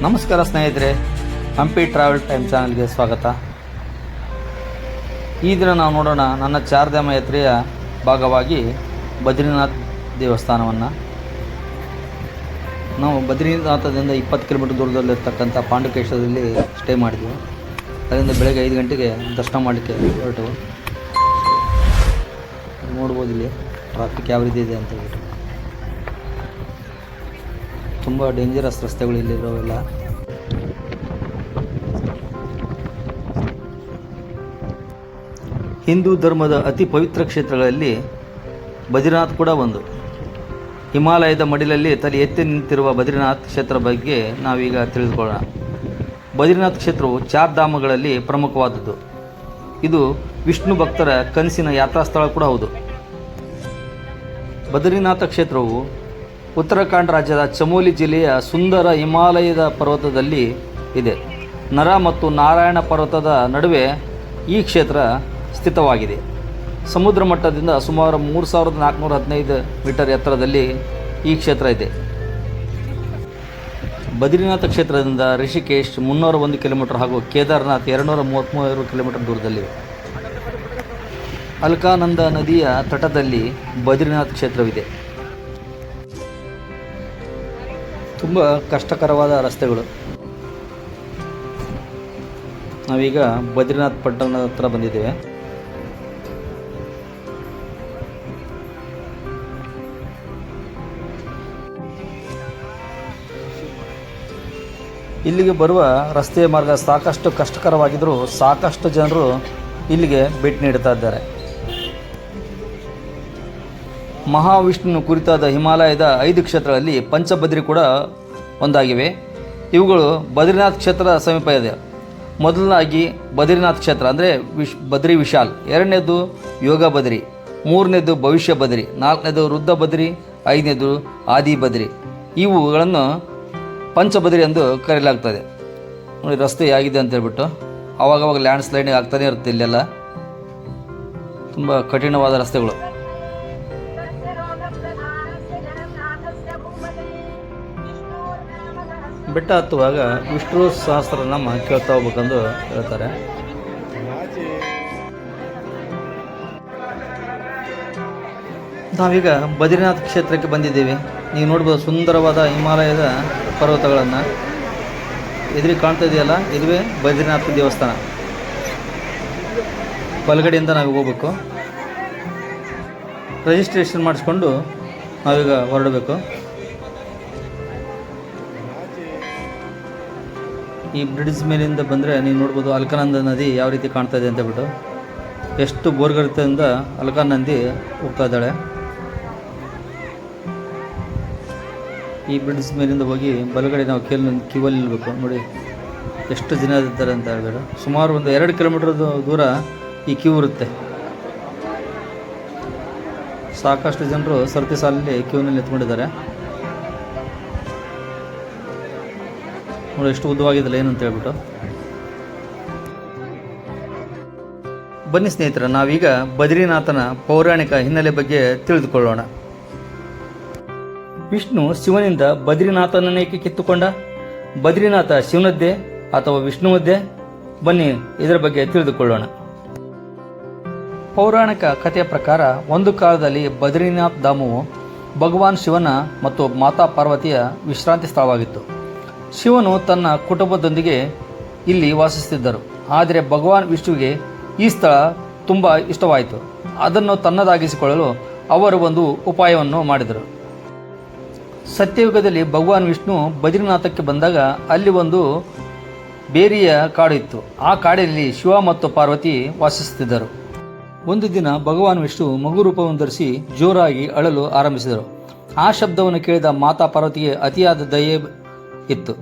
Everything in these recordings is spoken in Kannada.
ನಮಸ್ಕಾರ ಸ್ನೇಹಿತರೆ, ಹಂಪಿ ಟ್ರಾವೆಲ್ ಟೈಮ್ ಚಾನಲ್ಗೆ ಸ್ವಾಗತ. ಈ ದಿನ ನಾವು ನೋಡೋಣ ನನ್ನ ಚಾರ್ಧಾಮ ಯಾತ್ರೆಯ ಭಾಗವಾಗಿ ಬದ್ರಿನಾಥ್ ದೇವಸ್ಥಾನವನ್ನು. ನಾವು ಬದ್ರಿನಾಥದಿಂದ 20 ಕಿಲೋಮೀಟರ್ ದೂರದಲ್ಲಿರ್ತಕ್ಕಂಥ ಪಾಂಡುಕೇಶ್ವರದಲ್ಲಿ ಸ್ಟೇ ಮಾಡಿದ್ವಿ. ಅದರಿಂದ ಬೆಳಗ್ಗೆ 5 ಗಂಟೆಗೆ ದರ್ಶನ ಮಾಡಲಿಕ್ಕೆ ಹೊರಟು. ನೋಡ್ಬೋದು ಇಲ್ಲಿ ಟ್ರಾಫಿಕ್ ಯಾವ ರೀತಿ ಇದೆ ಅಂತ ಹೇಳ್ಬಿಟ್ಟು. ತುಂಬ ಡೇಂಜರಸ್ ರಸ್ತೆಗಳು ಇಲ್ಲಿರೋವೆಲ್ಲ. ಹಿಂದೂ ಧರ್ಮದ ಅತಿ ಪವಿತ್ರ ಕ್ಷೇತ್ರಗಳಲ್ಲಿ ಬದ್ರಿನಾಥ್ ಕೂಡ ಒಂದು. ಹಿಮಾಲಯದ ಮಡಿಲಲ್ಲಿ ತಲೆ ಎತ್ತಿ ನಿಂತಿರುವ ಬದ್ರಿನಾಥ್ ಕ್ಷೇತ್ರ ಬಗ್ಗೆ ನಾವೀಗ ತಿಳಿದುಕೊಳ್ಳೋಣ. ಬದ್ರಿನಾಥ್ ಕ್ಷೇತ್ರವು ಚಾರ್ಧಾಮಗಳಲ್ಲಿ ಪ್ರಮುಖವಾದದ್ದು. ಇದು ವಿಷ್ಣು ಭಕ್ತರ ಕನಸಿನ ಯಾತ್ರಾ ಸ್ಥಳ ಕೂಡ ಹೌದು. ಬದ್ರಿನಾಥ ಕ್ಷೇತ್ರವು ಉತ್ತರಾಖಂಡ್ ರಾಜ್ಯದ ಚಮೋಲಿ ಜಿಲ್ಲೆಯ ಸುಂದರ ಹಿಮಾಲಯದ ಪರ್ವತದಲ್ಲಿ ಇದೆ. ನರ ಮತ್ತು ನಾರಾಯಣ ಪರ್ವತದ ನಡುವೆ ಈ ಕ್ಷೇತ್ರ ಸ್ಥಿತವಾಗಿದೆ. ಸಮುದ್ರ ಮಟ್ಟದಿಂದ ಸುಮಾರು 3415 ಮೀಟರ್ ಎತ್ತರದಲ್ಲಿ ಈ ಕ್ಷೇತ್ರ ಇದೆ. ಬದ್ರಿನಾಥ ಕ್ಷೇತ್ರದಿಂದ ರಿಷಿಕೇಶ್ 301 ಕಿಲೋಮೀಟರ್ ಹಾಗೂ ಕೇದಾರ್ನಾಥ್ 233 ಕಿಲೋಮೀಟರ್ ದೂರದಲ್ಲಿವೆ. ಅಲ್ಕಾನಂದ ನದಿಯ ತಟದಲ್ಲಿ ಬದ್ರಿನಾಥ್ ಕ್ಷೇತ್ರವಿದೆ. ತುಂಬ ಕಷ್ಟಕರವಾದ ರಸ್ತೆಗಳು. ನಾವೀಗ ಬದ್ರಿನಾಥ್ ಪಟ್ಟಣದ ಹತ್ರ ಬಂದಿದ್ದೇವೆ. ಇಲ್ಲಿಗೆ ಬರುವ ರಸ್ತೆಯ ಮಾರ್ಗ ಸಾಕಷ್ಟು ಕಷ್ಟಕರವಾಗಿದ್ದರೂ ಸಾಕಷ್ಟು ಜನರು ಇಲ್ಲಿಗೆ ಭೇಟಿ ನೀಡುತ್ತಾ ಇದ್ದಾರೆ. ಮಹಾವಿಷ್ಣು ಕುರಿತಾದ ಹಿಮಾಲಯದ 5 ಕ್ಷೇತ್ರಗಳಲ್ಲಿ ಪಂಚಬದ್ರಿ ಕೂಡ ಒಂದಾಗಿವೆ. ಇವುಗಳು ಬದ್ರಿನಾಥ್ ಕ್ಷೇತ್ರದ ಸಮೀಪ ಇದೆ. ಮೊದಲನಾಗಿ ಬದ್ರಿನಾಥ್ ಕ್ಷೇತ್ರ ಅಂದರೆ ಬದ್ರಿ ವಿಶಾಲ್, 2ನೇದು ಯೋಗ ಬದ್ರಿ, 3ನೇದು ಭವಿಷ್ಯ ಬದ್ರಿ, 4ನೇದು ವೃದ್ಧ ಬದ್ರಿ, 5ನೇದು ಆದಿ ಬದ್ರಿ. ಇವುಗಳನ್ನು ಪಂಚಬದ್ರಿ ಎಂದು ಕರೆಯಲಾಗ್ತದೆ. ನೋಡಿ ರಸ್ತೆ ಹೇಗಿದೆ ಅಂತ ಹೇಳ್ಬಿಟ್ಟು. ಆವಾಗವಾಗ ಲ್ಯಾಂಡ್ ಸ್ಲೈಡಿಂಗ್ ಆಗ್ತಾನೆ ಇರುತ್ತೆ. ಇಲ್ಲೆಲ್ಲ ತುಂಬ ಕಠಿಣವಾದ ರಸ್ತೆಗಳು. ಬೆಟ್ಟ ಹತ್ತುವಾಗ ವಿಷ್ಣು ಸಹಸ್ರನಾಮ ಕೇಳ್ತಾ ಹೋಗ್ಬೇಕಂದು ಹೇಳ್ತಾರೆ. ನಾವೀಗ ಬದ್ರಿನಾಥ್ ಕ್ಷೇತ್ರಕ್ಕೆ ಬಂದಿದ್ದೇವೆ. ನೀವು ನೋಡ್ಬೋದು ಸುಂದರವಾದ ಹಿಮಾಲಯದ ಪರ್ವತಗಳನ್ನು. ಎದುರಿಗೆ ಕಾಣ್ತಾ ಇದೆಯಲ್ಲ, ಇದುವೇ ಬದ್ರಿನಾಥ್ ದೇವಸ್ಥಾನ. ಬಲಗಡೆಯಿಂದ ನಾವು ಹೋಗ್ಬೇಕು. ರಿಜಿಸ್ಟ್ರೇಷನ್ ಮಾಡಿಸ್ಕೊಂಡು ನಾವೀಗ ಹೊರಡಬೇಕು. ಈ ಬ್ರಿಡ್ಜ್ ಮೇಲಿಂದ ಬಂದರೆ ನೀವು ನೋಡ್ಬೋದು ಅಲ್ಕಾನಂದ ನದಿ ಯಾವ ರೀತಿ ಕಾಣ್ತಾ ಇದೆ ಅಂತ ಹೇಳ್ಬಿಟ್ಟು. ಎಷ್ಟು ಬೋರ್ಗರಿತದಿಂದ ಅಲ್ಕಾನಂದಿ ಹೋಗ್ತಾ ಇದ್ದಾಳೆ. ಈ ಬ್ರಿಡ್ಜ್ ಮೇಲಿಂದ ಹೋಗಿ ಬಲಗಡೆ ನಾವು ಕ್ಯೂವಲ್ಲಿ ನಿಲ್ಲಬೇಕು. ನೋಡಿ ಎಷ್ಟು ಜನ ಇದ್ದಾರೆ ಅಂತ ಹೇಳ್ಬಿಟ್ಟು. ಸುಮಾರು ಒಂದು 2 ಕಿಲೋಮೀಟರ್ ದೂರ ಈ ಕ್ಯೂ ಇರುತ್ತೆ. ಸಾಕಷ್ಟು ಜನರು ಸರತಿ ಸಾಲಲ್ಲಿ ಕ್ಯೂನಲ್ಲಿ ನಿಂತ್ಕೊಂಡಿದ್ದಾರೆ. ನೋಡಿ ಎಷ್ಟು ಉದ್ದವಾಗಿದ್ದಲ್ಲ ಏನು ಅಂತ ಹೇಳ್ಬಿಟ್ಟು. ಬನ್ನಿ ಸ್ನೇಹಿತರೆ, ನಾವೀಗ ಬದ್ರಿನಾಥನ ಪೌರಾಣಿಕ ಹಿನ್ನೆಲೆ ಬಗ್ಗೆ ತಿಳಿದುಕೊಳ್ಳೋಣ. ವಿಷ್ಣು ಶಿವನಿಂದ ಬದ್ರಿನಾಥನನ್ನೇಕೆ ಕಿತ್ತುಕೊಂಡ? ಬದ್ರಿನಾಥ ಶಿವನದ್ದೇ ಅಥವಾ ವಿಷ್ಣುವದ್ದೇ? ಬನ್ನಿ ಇದರ ಬಗ್ಗೆ ತಿಳಿದುಕೊಳ್ಳೋಣ. ಪೌರಾಣಿಕ ಕಥೆಯ ಪ್ರಕಾರ ಒಂದು ಕಾಲದಲ್ಲಿ ಬದ್ರಿನಾಥ್ ಧಾಮವು ಭಗವಾನ್ ಶಿವನ ಮತ್ತು ಮಾತಾ ಪಾರ್ವತಿಯ ವಿಶ್ರಾಂತಿ ಸ್ಥಳವಾಗಿತ್ತು. ಶಿವನು ತನ್ನ ಕುಟುಂಬದೊಂದಿಗೆ ಇಲ್ಲಿ ವಾಸಿಸುತ್ತಿದ್ದರು. ಆದರೆ ಭಗವಾನ್ ವಿಷ್ಣುವಿಗೆ ಈ ಸ್ಥಳ ತುಂಬ ಇಷ್ಟವಾಯಿತು. ಅದನ್ನು ತನ್ನದಾಗಿಸಿಕೊಳ್ಳಲು ಅವರು ಒಂದು ಉಪಾಯವನ್ನು ಮಾಡಿದರು. ಸತ್ಯಯುಗದಲ್ಲಿ ಭಗವಾನ್ ವಿಷ್ಣು ಬದ್ರಿನಾಥಕ್ಕೆ ಬಂದಾಗ ಅಲ್ಲಿ ಒಂದು ಬೇರಿಯ ಕಾಡು ಇತ್ತು. ಆ ಕಾಡಿನಲ್ಲಿ ಶಿವ ಮತ್ತು ಪಾರ್ವತಿ ವಾಸಿಸುತ್ತಿದ್ದರು. ಒಂದು ದಿನ ಭಗವಾನ್ ವಿಷ್ಣು ಮಗು ರೂಪವನ್ನು ಧರಿಸಿ ಜೋರಾಗಿ ಅಳಲು ಆರಂಭಿಸಿದರು. ಆ ಶಬ್ದವನ್ನು ಕೇಳಿದ ಮಾತಾ ಪಾರ್ವತಿಗೆ ಅತಿಯಾದ ದಯೆ ಇತ್ತು.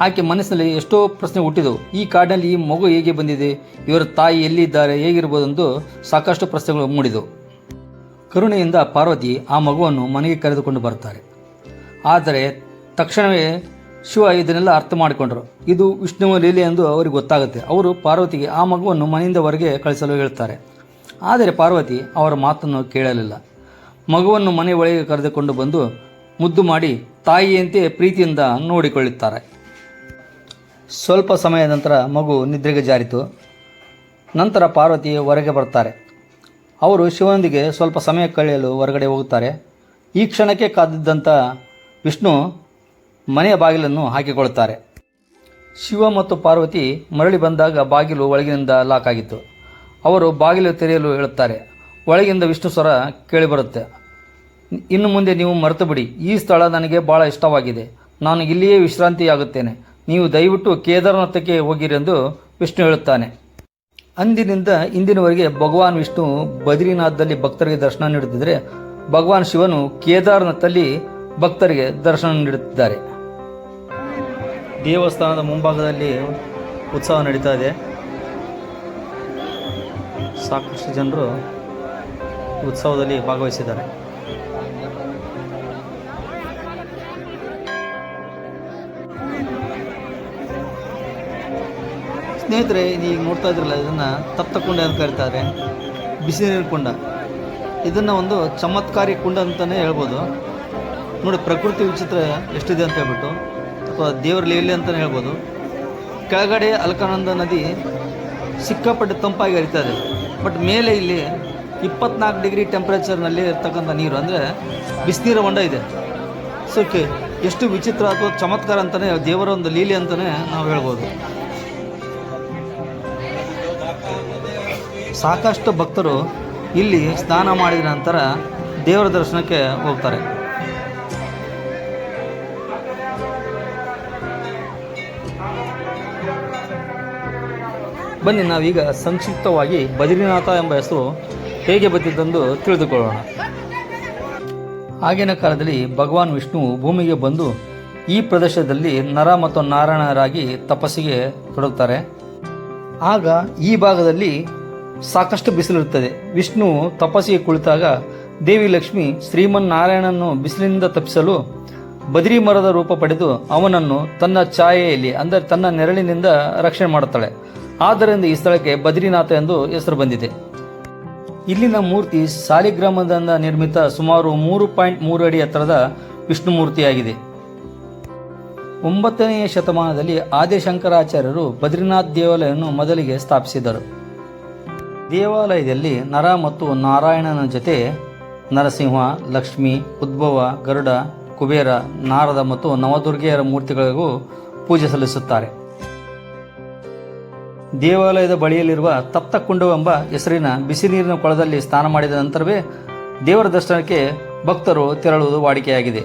ಆಕೆ ಮನಸ್ಸಿನಲ್ಲಿ ಎಷ್ಟೋ ಪ್ರಶ್ನೆ ಹುಟ್ಟಿದವು. ಈ ಕಾಡಿನಲ್ಲಿ ಈ ಮಗು ಹೇಗೆ ಬಂದಿದೆ? ಇವರ ತಾಯಿ ಎಲ್ಲಿದ್ದಾರೆ? ಹೇಗಿರ್ಬೋದೆಂದು ಸಾಕಷ್ಟು ಪ್ರಶ್ನೆಗಳು ಮೂಡಿದವು. ಕರುಣೆಯಿಂದ ಪಾರ್ವತಿ ಆ ಮಗುವನ್ನು ಮನೆಗೆ ಕರೆದುಕೊಂಡು ಬರ್ತಾರೆ. ಆದರೆ ತಕ್ಷಣವೇ ಶಿವ ಇದನ್ನೆಲ್ಲ ಅರ್ಥ ಮಾಡಿಕೊಂಡರು. ಇದು ವಿಷ್ಣುವ ಲೀಲೆ ಎಂದು ಅವರಿಗೆ ಗೊತ್ತಾಗುತ್ತೆ. ಅವರು ಪಾರ್ವತಿಗೆ ಆ ಮಗುವನ್ನು ಮನೆಯಿಂದ ಹೊರಗೆ ಕಳಿಸಲು ಹೇಳ್ತಾರೆ. ಆದರೆ ಪಾರ್ವತಿ ಅವರ ಮಾತನ್ನು ಕೇಳಲಿಲ್ಲ. ಮಗುವನ್ನು ಮನೆ ಒಳಗೆ ಕರೆದುಕೊಂಡು ಬಂದು ಮುದ್ದು ಮಾಡಿ ತಾಯಿಯಂತೆ ಪ್ರೀತಿಯಿಂದ ನೋಡಿಕೊಳ್ಳುತ್ತಾರೆ. ಸ್ವಲ್ಪ ಸಮಯದ ನಂತರ ಮಗು ನಿದ್ರೆಗೆ ಜಾರಿತು. ನಂತರ ಪಾರ್ವತಿ ಹೊರಗೆ ಬರ್ತಾರೆ. ಅವರು ಶಿವನೊಂದಿಗೆ ಸ್ವಲ್ಪ ಸಮಯ ಕಳೆಯಲು ಹೊರಗಡೆ ಹೋಗುತ್ತಾರೆ. ಈ ಕ್ಷಣಕ್ಕೆ ಕಾದಿದ್ದಂಥ ವಿಷ್ಣು ಮನೆಯ ಬಾಗಿಲನ್ನು ಹಾಕಿಕೊಳ್ಳುತ್ತಾರೆ. ಶಿವ ಮತ್ತು ಪಾರ್ವತಿ ಮರಳಿ ಬಂದಾಗ ಬಾಗಿಲು ಒಳಗಿನಿಂದ ಲಾಕ್ ಆಗಿತ್ತು. ಅವರು ಬಾಗಿಲು ತೆರೆಯಲು ಹೇಳುತ್ತಾರೆ. ಒಳಗಿಂದ ವಿಷ್ಣು ಸ್ವರ ಕೇಳಿಬರುತ್ತೆ. ಇನ್ನು ಮುಂದೆ ನೀವು ಮರೆತು ಬಿಡಿ, ಈ ಸ್ಥಳ ನನಗೆ ಭಾಳ ಇಷ್ಟವಾಗಿದೆ, ನಾನು ಇಲ್ಲಿಯೇ ವಿಶ್ರಾಂತಿಯಾಗುತ್ತೇನೆ, ನೀವು ದಯವಿಟ್ಟು ಕೇದಾರನಾಥಕ್ಕೆ ಹೋಗಿರಿ ಎಂದು ವಿಷ್ಣು ಹೇಳುತ್ತಾನೆ. ಅಂದಿನಿಂದ ಇಂದಿನವರೆಗೆ ಭಗವಾನ್ ವಿಷ್ಣು ಬದ್ರಿನಾಥದಲ್ಲಿ ಭಕ್ತರಿಗೆ ದರ್ಶನ ನೀಡುತ್ತಿದ್ದರೆ, ಭಗವಾನ್ ಶಿವನು ಕೇದಾರನಾಥಲ್ಲಿ ಭಕ್ತರಿಗೆ ದರ್ಶನ ನೀಡುತ್ತಿದ್ದಾರೆ. ದೇವಸ್ಥಾನದ ಮುಂಭಾಗದಲ್ಲಿ ಉತ್ಸವ ನಡೀತಾ ಇದೆ. ಸಾಕಷ್ಟು ಜನರು ಉತ್ಸವದಲ್ಲಿ ಭಾಗವಹಿಸಿದ್ದಾರೆ. ಸ್ನೇಹಿತರೆ, ಈಗ ನೋಡ್ತಾ ಇದ್ರಲ್ಲ, ಇದನ್ನು ತಪ್ತ ಕುಂಡ ಅಂತ ಕರೀತಾರೆ, ಬಿಸಿ ನೀರಿನ ಕುಂಡ. ಇದನ್ನು ಒಂದು ಚಮತ್ಕಾರಿ ಕುಂಡ ಅಂತಲೇ ಹೇಳ್ಬೋದು. ನೋಡಿ, ಪ್ರಕೃತಿ ವಿಚಿತ್ರ ಎಷ್ಟಿದೆ ಅಂತ ಹೇಳ್ಬಿಟ್ಟು, ಅಥವಾ ದೇವರ ಲೀಲೆ ಅಂತಲೇ ಹೇಳ್ಬೋದು. ಕೆಳಗಡೆ ಅಲ್ಕಾನಂದ ನದಿ ಸಿಕ್ಕಾಪಟ್ಟೆ ತಂಪಾಗಿ ಹರಿತಾ ಇದೆ. ಬಟ್ ಮೇಲೆ ಇಲ್ಲಿ 24 ಡಿಗ್ರಿ ಟೆಂಪ್ರೇಚರ್ನಲ್ಲಿ ಇರ್ತಕ್ಕಂಥ ನೀರು, ಅಂದರೆ ಬಿಸಿನೀರ ಹೊಂಡ ಇದೆ. ಸೊ ಎಷ್ಟು ವಿಚಿತ್ರ ಅಥವಾ ಚಮತ್ಕಾರ ಅಂತಲೇ, ದೇವರ ಒಂದು ಲೀಲೆ ಅಂತಲೇ ನಾವು ಹೇಳ್ಬೋದು. ಸಾಕಷ್ಟು ಭಕ್ತರು ಇಲ್ಲಿ ಸ್ನಾನ ಮಾಡಿದ ನಂತರ ದೇವರ ದರ್ಶನಕ್ಕೆ ಹೋಗ್ತಾರೆ. ಬನ್ನಿ ನಾವೀಗ ಸಂಕ್ಷಿಪ್ತವಾಗಿ ಬದ್ರಿನಾಥ ಎಂಬ ಹೆಸರು ಹೇಗೆ ಬಂದಿದ್ದೆಂದು ತಿಳಿದುಕೊಳ್ಳೋಣ. ಆಗಿನ ಕಾಲದಲ್ಲಿ ಭಗವಾನ್ ವಿಷ್ಣು ಭೂಮಿಗೆ ಬಂದು ಈ ಪ್ರದೇಶದಲ್ಲಿ ನರ ಮತ್ತು ನಾರಾಯಣರಾಗಿ ತಪಸ್ಸಿಗೆ ತೊಡಗುತ್ತಾರೆ. ಆಗ ಈ ಭಾಗದಲ್ಲಿ ಸಾಕಷ್ಟು ಬಿಸಿಲಿರುತ್ತದೆ. ವಿಷ್ಣು ತಪಸ್ಸಿಗೆ ಕುಳಿತಾಗ ದೇವಿ ಲಕ್ಷ್ಮಿ ಶ್ರೀಮನ್ನಾರಾಯಣನನ್ನು ಬಿಸಿಲಿನಿಂದ ತಪ್ಪಿಸಲು ಬದ್ರಿ ಮರದ ರೂಪ ಪಡೆದು ಅವನನ್ನು ತನ್ನ ಛಾಯೆಯಲ್ಲಿ, ಅಂದರೆ ತನ್ನ ನೆರಳಿನಿಂದ ರಕ್ಷಣೆ ಮಾಡುತ್ತಾಳೆ. ಆದ್ದರಿಂದ ಈ ಸ್ಥಳಕ್ಕೆ ಬದ್ರಿನಾಥ ಎಂದು ಹೆಸರು ಬಂದಿದೆ. ಇಲ್ಲಿನ ಮೂರ್ತಿ ಸಾಲಿಗ್ರಾಮದಿಂದ ನಿರ್ಮಿತ ಸುಮಾರು 3.3 ಅಡಿ ಎತ್ತರದ ವಿಷ್ಣು ಮೂರ್ತಿಯಾಗಿದೆ. 9ನೇ ಶತಮಾನದಲ್ಲಿ ಆದಿಶಂಕರಾಚಾರ್ಯರು ಬದ್ರಿನಾಥ್ ದೇವಾಲಯವನ್ನು ಮೊದಲಿಗೆ ಸ್ಥಾಪಿಸಿದರು. ದೇವಾಲಯದಲ್ಲಿ ನರ ಮತ್ತು ನಾರಾಯಣನ ಜೊತೆ ನರಸಿಂಹ, ಲಕ್ಷ್ಮಿ, ಉದ್ಭವ, ಗರುಡ, ಕುಬೇರ, ನಾರದ ಮತ್ತು ನವದುರ್ಗೆಯರ ಮೂರ್ತಿಗಳಿಗೂ ಪೂಜೆ ಸಲ್ಲಿಸುತ್ತಾರೆ. ದೇವಾಲಯದ ಬಳಿಯಲ್ಲಿರುವ ತಪ್ತ ಕುಂಡವೆಂಬ ಹೆಸರಿನ ಬಿಸಿ ನೀರಿನ ಕೊಳದಲ್ಲಿ ಸ್ನಾನ ಮಾಡಿದ ನಂತರವೇ ದೇವರ ದರ್ಶನಕ್ಕೆ ಭಕ್ತರು ತೆರಳುವುದು ವಾಡಿಕೆಯಾಗಿದೆ.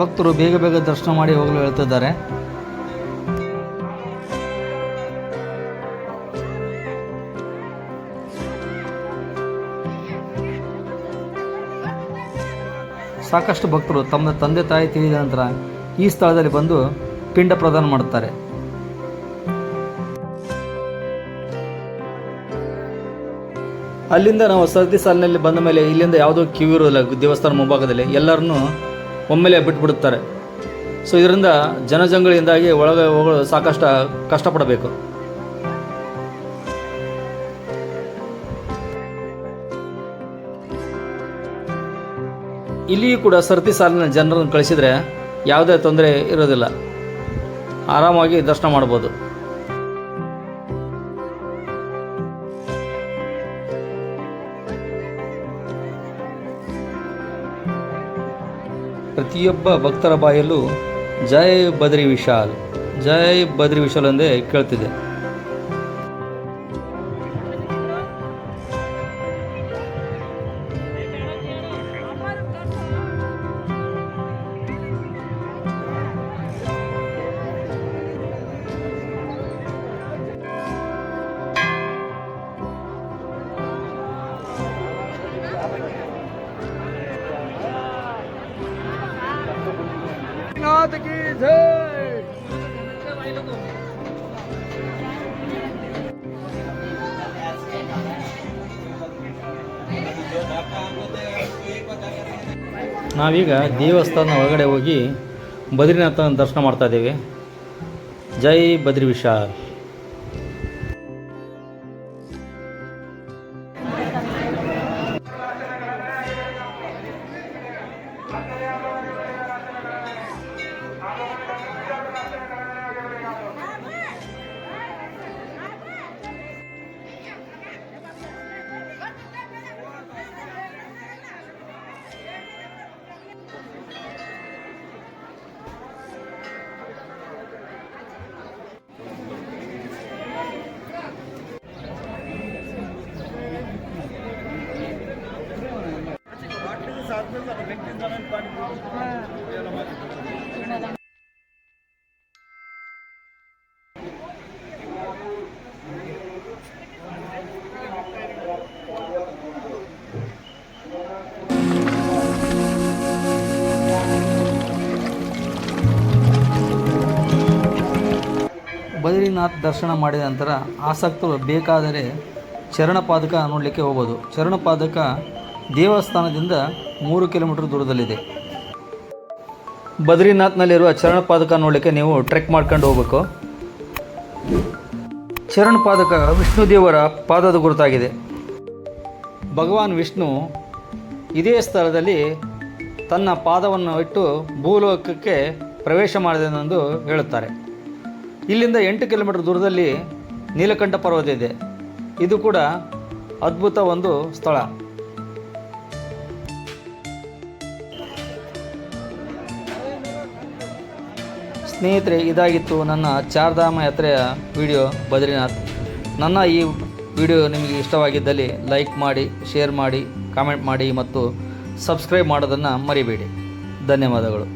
ಭಕ್ತರು ಬೇಗ ಬೇಗ ದರ್ಶನ ಮಾಡಿ ಹೋಗಲು ಹೇಳ್ತಿದ್ದಾರೆ. ಸಾಕಷ್ಟು ಭಕ್ತರು ತಮ್ಮ ತಂದೆ ತಾಯಿ ತಿಳಿದ ನಂತರ ಈ ಸ್ಥಳದಲ್ಲಿ ಬಂದು ಪಿಂಡ ಪ್ರದಾನ ಮಾಡುತ್ತಾರೆ. ಅಲ್ಲಿಂದ ನಾವು ಸರದಿ ಸಾಲಿನಲ್ಲಿ ಬಂದ ಮೇಲೆ ಇಲ್ಲಿಂದ ಯಾವುದೋ ಕ್ಯೂ ಇರೋದಿಲ್ಲ. ದೇವಸ್ಥಾನ ಮುಂಭಾಗದಲ್ಲಿ ಎಲ್ಲರನ್ನೂ ಒಮ್ಮೆಲೆ ಬಿಟ್ಬಿಡುತ್ತಾರೆ. ಸೊ ಇದರಿಂದ ಜನಜಂಗಳಿಂದಾಗಿ ಒಳಗೆ ಹೋಗಲು ಸಾಕಷ್ಟು ಕಷ್ಟಪಡಬೇಕು. ಇಲ್ಲಿಯೂ ಕೂಡ ಸರತಿ ಸಾಲಿನ ಜನರನ್ನು ಕಳಿಸಿದರೆ ಯಾವುದೇ ತೊಂದರೆ ಇರೋದಿಲ್ಲ, ಆರಾಮಾಗಿ ದರ್ಶನ ಮಾಡ್ಬೋದು. ಪ್ರತಿಯೊಬ್ಬ ಭಕ್ತರ ಬಾಯಲ್ಲೂ ಜೈ ಬದ್ರಿ ವಿಶಾಲ್, ಜೈ ಬದ್ರಿ ವಿಶಾಲ್ ಎಂದೇ ಕೇಳ್ತಿದೆ. नाथ की जय। ನಾವೀಗ ದೇವಸ್ಥಾನ ಒಳಗಡೆ ಹೋಗಿ ಬದ್ರಿನಾಥನ ದರ್ಶನ ಮಾಡ್ತಾ ಇದ್ದೇವೆ. ಜೈ ಬದ್ರಿ ವಿಶಾಲ್. ಬದ್ರಿನಾಥ್ ದರ್ಶನ ಮಾಡಿದ ನಂತರ ಆಸಕ್ತರು ಬೇಕಾದರೆ ಚರಣಪಾದಕ ನೋಡಲಿಕ್ಕೆ ಹೋಗ್ಬೋದು. ಚರಣಪಾದಕ ದೇವಸ್ಥಾನದಿಂದ 3 ಕಿಲೋಮೀಟರ್ ದೂರದಲ್ಲಿದೆ. ಬದ್ರಿನಾಥ್ನಲ್ಲಿರುವ ಚರಣಪಾದಕ ನೋಡಲಿಕ್ಕೆ ನೀವು ಟ್ರೆಕ್ ಮಾಡ್ಕೊಂಡು ಹೋಗಬೇಕು. ಚರಣಪಾದಕ ವಿಷ್ಣು ದೇವರ ಪಾದದ ಗುರುತಾಗಿದೆ. ಭಗವಾನ್ ವಿಷ್ಣು ಇದೇ ಸ್ಥಳದಲ್ಲಿ ತನ್ನ ಪಾದವನ್ನು ಇಟ್ಟು ಭೂಲೋಕಕ್ಕೆ ಪ್ರವೇಶ ಮಾಡಿದನೆಂದು ಹೇಳುತ್ತಾರೆ. ಇಲ್ಲಿಂದ 8 ಕಿಲೋಮೀಟರ್ ದೂರದಲ್ಲಿ ನೀಲಕಂಠ ಪರ್ವತ ಇದೆ. ಇದು ಕೂಡ ಅದ್ಭುತ ಒಂದು ಸ್ಥಳ. ಸ್ನೇಹಿತರೆ, ಇದಾಗಿತ್ತು ನನ್ನ ಚಾರ್ಧಾಮ ಯಾತ್ರೆಯ ವಿಡಿಯೋ ಬದ್ರಿನಾಥ್. ನನ್ನ ಈ ವಿಡಿಯೋ ನಿಮಗೆ ಇಷ್ಟವಾಗಿದ್ದಲ್ಲಿ ಲೈಕ್ ಮಾಡಿ, ಶೇರ್ ಮಾಡಿ, ಕಾಮೆಂಟ್ ಮಾಡಿ ಮತ್ತು ಸಬ್ಸ್ಕ್ರೈಬ್ ಮಾಡೋದನ್ನು ಮರಿಬೇಡಿ. ಧನ್ಯವಾದಗಳು.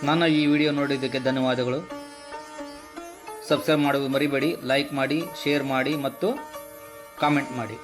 ನನ್ನ ಈ ವಿಡಿಯೋ ನೋಡಿದ್ದಕ್ಕೆ ಧನ್ಯವಾದಗಳು. ಸಬ್ಸ್ಕ್ರೈಬ್ ಮಾಡೋದು ಮರಿಬೇಡಿ. ಲೈಕ್ ಮಾಡಿ, ಶೇರ್ ಮಾಡಿ ಮತ್ತು ಕಾಮೆಂಟ್ ಮಾಡಿ.